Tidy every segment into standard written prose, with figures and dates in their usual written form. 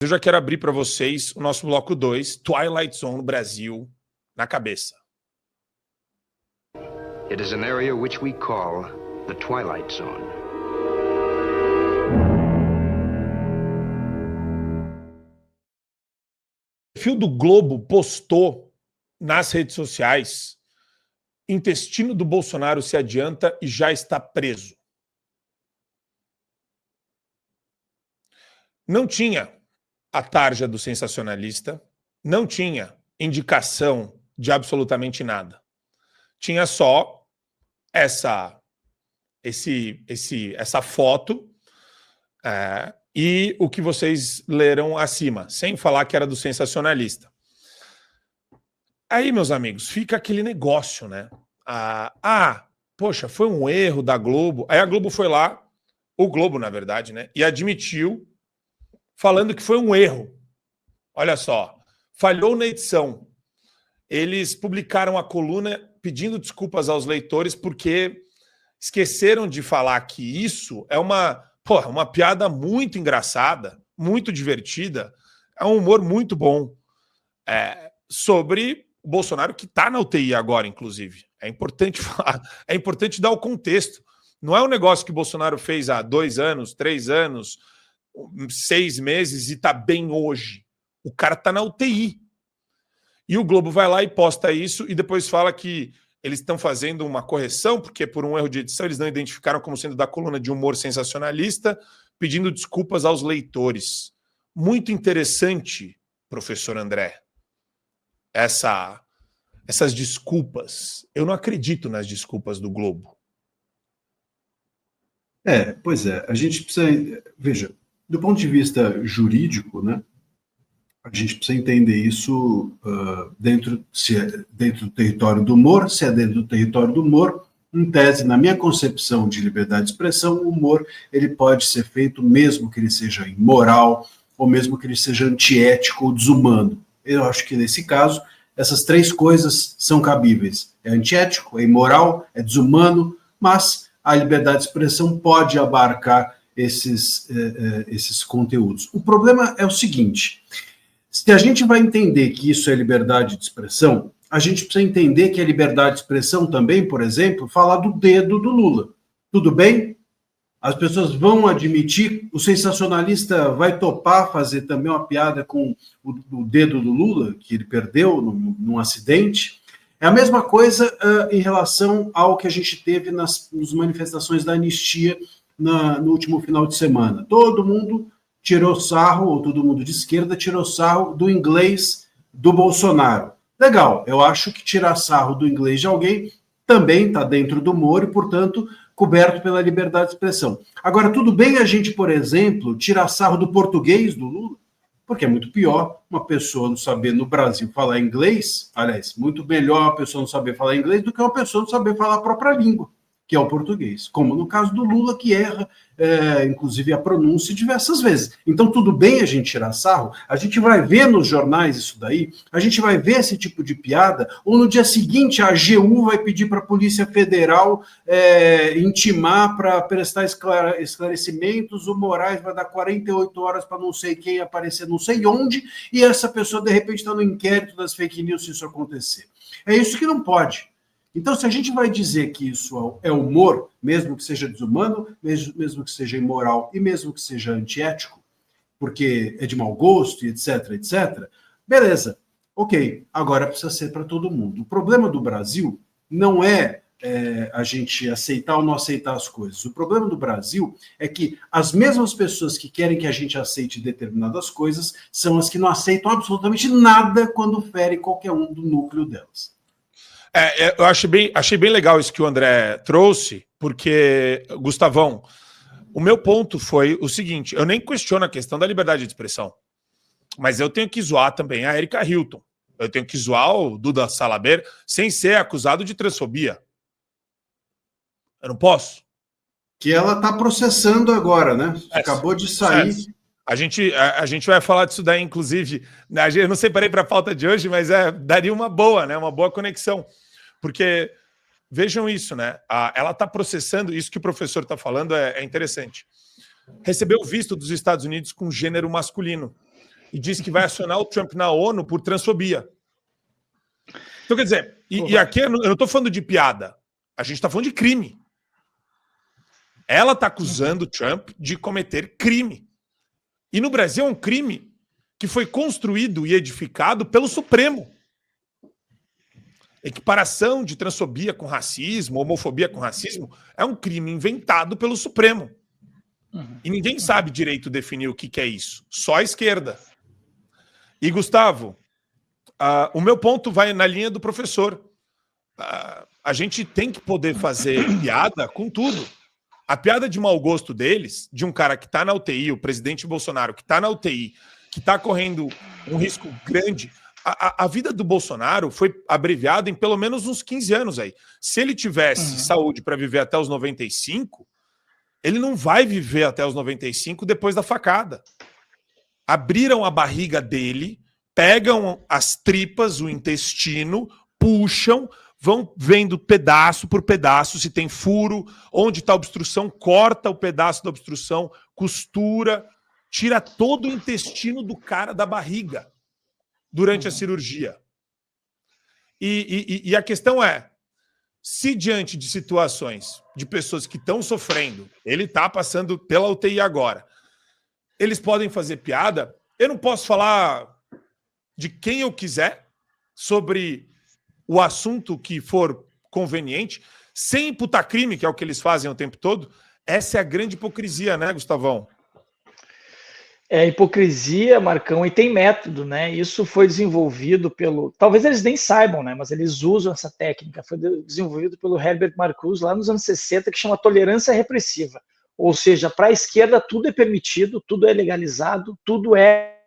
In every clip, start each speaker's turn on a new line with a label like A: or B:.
A: Eu já quero abrir para vocês o nosso bloco 2, Twilight Zone Brasil, na cabeça.
B: It is an area which we call the Twilight Zone.
A: O perfil do Globo postou nas redes sociais: intestino do Bolsonaro se adianta e já está preso. Não tinha a tarja do sensacionalista, não tinha indicação de absolutamente nada. Tinha só essa foto e o que vocês leram acima, sem falar que era do sensacionalista. Aí, meus amigos, fica aquele negócio, né? Poxa, foi um erro da Globo. Aí a Globo foi lá, o Globo, na verdade, né? E admitiu, falando que foi um erro. Olha só, falhou na edição. Eles publicaram a coluna pedindo desculpas aos leitores porque esqueceram de falar que isso é uma piada muito engraçada, muito divertida, é um humor muito bom sobre o Bolsonaro, que está na UTI agora, inclusive. É importante falar, é importante dar o contexto. Não é um negócio que o Bolsonaro fez há 2 anos, 3 anos, 6 meses e está bem hoje. O cara está na UTI. E o Globo vai lá e posta isso e depois fala que eles estão fazendo uma correção, porque por um erro de edição eles não identificaram como sendo da coluna de humor sensacionalista, pedindo desculpas aos leitores. Muito interessante, professor André, essas desculpas. Eu não acredito nas desculpas do Globo.
C: Pois é, a gente precisa... Veja, do ponto de vista jurídico, né, a gente precisa entender isso se é dentro do território do humor, se é dentro do território do humor. Em tese, na minha concepção de liberdade de expressão, o humor ele pode ser feito mesmo que ele seja imoral, ou mesmo que ele seja antiético ou desumano. Eu acho que, nesse caso, essas 3 coisas são cabíveis. É antiético, é imoral, é desumano, mas a liberdade de expressão pode abarcar esses conteúdos. O problema é o seguinte: se a gente vai entender que isso é liberdade de expressão, a gente precisa entender que a liberdade de expressão também, por exemplo, fala do dedo do Lula. Tudo bem? As pessoas vão admitir, o sensacionalista vai topar fazer também uma piada com o dedo do Lula, que ele perdeu num acidente. É a mesma coisa em relação ao que a gente teve nas manifestações da anistia no último final de semana. Todo mundo tirou sarro, ou todo mundo de esquerda tirou sarro do inglês do Bolsonaro. Legal, eu acho que tirar sarro do inglês de alguém também está dentro do humor e, portanto, coberto pela liberdade de expressão. Agora, tudo bem a gente, por exemplo, tirar sarro do português do Lula? Porque é muito pior uma pessoa não saber no Brasil falar inglês, aliás, muito melhor uma pessoa não saber falar inglês do que uma pessoa não saber falar a própria língua, que é o português. Como no caso do Lula, que erra, inclusive, a pronúncia diversas vezes. Então, tudo bem a gente tirar sarro, a gente vai ver nos jornais isso daí, a gente vai ver esse tipo de piada, ou no dia seguinte a AGU vai pedir para a Polícia Federal intimar para prestar esclarecimentos, o Moraes vai dar 48 horas para não sei quem aparecer não sei onde, e essa pessoa, de repente, está no inquérito das fake news se isso acontecer. É isso que não pode. Então, se a gente vai dizer que isso é humor, mesmo que seja desumano, mesmo que seja imoral e mesmo que seja antiético, porque é de mau gosto, etc., etc., beleza, ok, agora precisa ser para todo mundo. O problema do Brasil não é a gente aceitar ou não aceitar as coisas. O problema do Brasil é que as mesmas pessoas que querem que a gente aceite determinadas coisas são as que não aceitam absolutamente nada quando fere qualquer um do núcleo delas.
A: Eu achei bem legal isso que o André trouxe, porque, Gustavão, o meu ponto foi o seguinte: eu nem questiono a questão da liberdade de expressão, mas eu tenho que zoar também a Erika Hilton, eu tenho que zoar o Duda Salaber sem ser acusado de transfobia. Eu não posso.
C: Que ela está processando agora, né? Acabou de sair.
A: A gente vai falar disso daí, inclusive. Eu não separei para a pauta de hoje, mas daria uma boa, né? Uma boa conexão. Porque, vejam isso, né? Ela está processando, isso que o professor está falando é interessante. Recebeu o visto dos Estados Unidos com gênero masculino. e disse que vai acionar o Trump na ONU por transfobia. Então, quer dizer, e aqui eu não estou falando de piada, a gente está falando de crime. Ela está acusando o Trump de cometer crime. E no Brasil é um crime que foi construído e edificado pelo Supremo. Equiparação de transfobia com racismo, homofobia com racismo, é um crime inventado pelo Supremo. E ninguém sabe direito definir o que é isso. Só a esquerda. E, Gustavo, o meu ponto vai na linha do professor. A gente tem que poder fazer piada com tudo. A piada de mau gosto deles, de um cara que está na UTI, o presidente Bolsonaro, que está na UTI, que está correndo um risco grande. A vida do Bolsonaro foi abreviada em pelo menos uns 15 anos aí. Se ele tivesse saúde para viver até os 95, ele não vai viver até os 95 depois da facada. Abriram a barriga dele, pegam as tripas, o intestino, puxam, vão vendo pedaço por pedaço, se tem furo, onde está a obstrução, corta o pedaço da obstrução, costura, tira todo o intestino do cara da barriga durante a cirurgia. E a questão é, se diante de situações de pessoas que estão sofrendo, ele está passando pela UTI agora, eles podem fazer piada, eu não posso falar de quem eu quiser sobre o assunto que for conveniente, sem imputar crime, que é o que eles fazem o tempo todo. Essa é a grande hipocrisia, né, Gustavão?
D: É hipocrisia, Marcão, e tem método, né? Isso foi desenvolvido pelo... Talvez eles nem saibam, né? Mas eles usam essa técnica. Foi desenvolvido pelo Herbert Marcuse lá nos anos 60, que chama tolerância repressiva. Ou seja, para a esquerda tudo é permitido, tudo é legalizado, tudo é...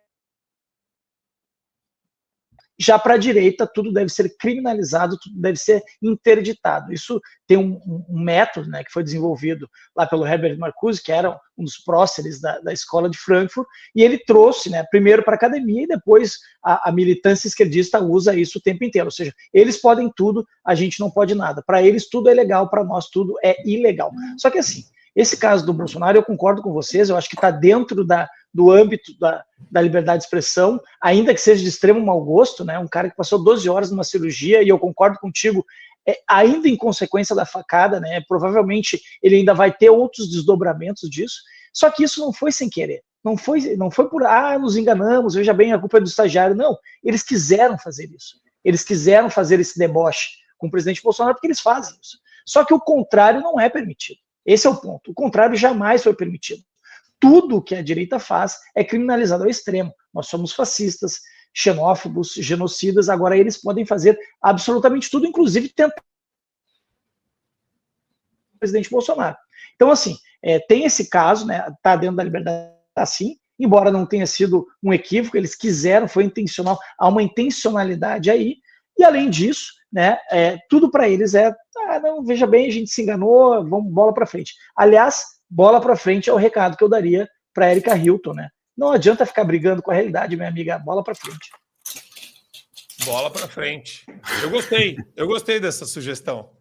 D: Já para a direita, tudo deve ser criminalizado, tudo deve ser interditado. Isso tem um método, né, que foi desenvolvido lá pelo Herbert Marcuse, que era um dos próceres da escola de Frankfurt, e ele trouxe, né, primeiro para a academia e depois a militância esquerdista usa isso o tempo inteiro. Ou seja, eles podem tudo, a gente não pode nada. Para eles tudo é legal, para nós tudo é ilegal. Só que assim, esse caso do Bolsonaro, eu concordo com vocês, eu acho que está dentro do âmbito da liberdade de expressão, ainda que seja de extremo mau gosto, né? Um cara que passou 12 horas numa cirurgia, e eu concordo contigo, ainda em consequência da facada, né? Provavelmente ele ainda vai ter outros desdobramentos disso, só que isso não foi sem querer, não foi por, nos enganamos, veja bem, a culpa é do estagiário, não, eles quiseram fazer isso, eles quiseram fazer esse deboche com o presidente Bolsonaro, porque eles fazem isso, só que o contrário não é permitido, esse é o ponto, o contrário jamais foi permitido. Tudo que a direita faz é criminalizado ao extremo. Nós somos fascistas, xenófobos, genocidas, agora eles podem fazer absolutamente tudo, inclusive tentar o presidente Bolsonaro. Então, assim, tem esse caso, né, tá dentro da liberdade assim, embora não tenha sido um equívoco, eles quiseram, foi intencional, há uma intencionalidade aí, e além disso, né, tudo para eles não, veja bem, a gente se enganou, vamos bola para frente. Aliás, bola para frente é o recado que eu daria para Erika Hilton, né? Não adianta ficar brigando com a realidade, minha amiga, bola para frente.
A: Bola para frente. Eu gostei dessa sugestão.